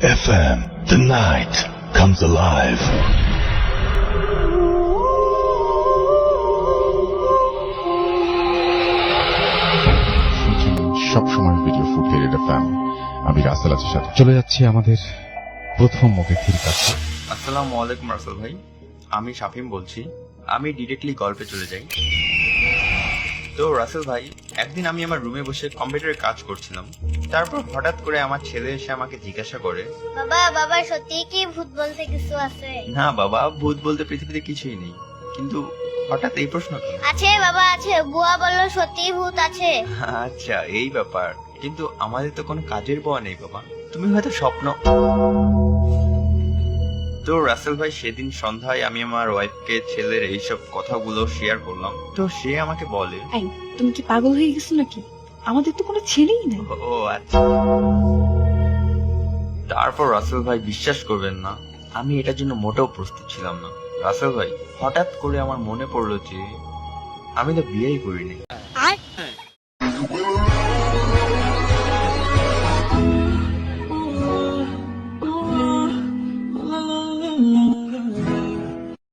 FM. The night comes alive. সব সময় video footage FM. আমি রাসেল আছের সাথে চলে যাচ্ছি আমাদের প্রথম অতিথির কাছে। আসসালামু আলাইকুম রাসেল ভাই, আমি শাফিম বলছি। আমি ডিরেক্টলি গল্পে চলে যাই। তো রাসেল ভাই, একদিন আমি আমার রুমে বসে কম্পিউটারে কাজ করছিলাম। তারপর হঠাৎ করে আমার ছেলে এসে আমাকে জিজ্ঞাসা করে, বাবা সত্যি কি ভূত বলতে কিছু আছে? না বাবা, ভূত বলতে পৃথিবীতে কিছুই নেই, কিন্তু হঠাৎ এই প্রশ্ন কেন? আছে বাবা আছে, বুয়া বললো সত্যি ভূত আছে। আচ্ছা, এই ব্যাপার। কিন্তু আমাদের তো কোনো কাজের বুয়া নেই বাবা, তুমি হয়তো স্বপ্ন। তো রাসেল ভাই, সেদিন সন্ধ্যায় আমি আমার ওয়াইফকে ছেলের এইসব কথাগুলো শেয়ার করলাম। তো সে আমাকে বলে, এই, তুমি কি পাগল হয়ে গেছো নাকি? আমাদের তো কোনো ছেলেই নাই। ও আচ্ছা। তারপর রাসেল ভাই, বিশ্বাস করবেন না, আমি এটার জন্য মোটেও প্রস্তুত ছিলাম না। রাসেল ভাই, হঠাৎ করে আমার মনে পড়লো যে আমি তো বিয়েই করিনি।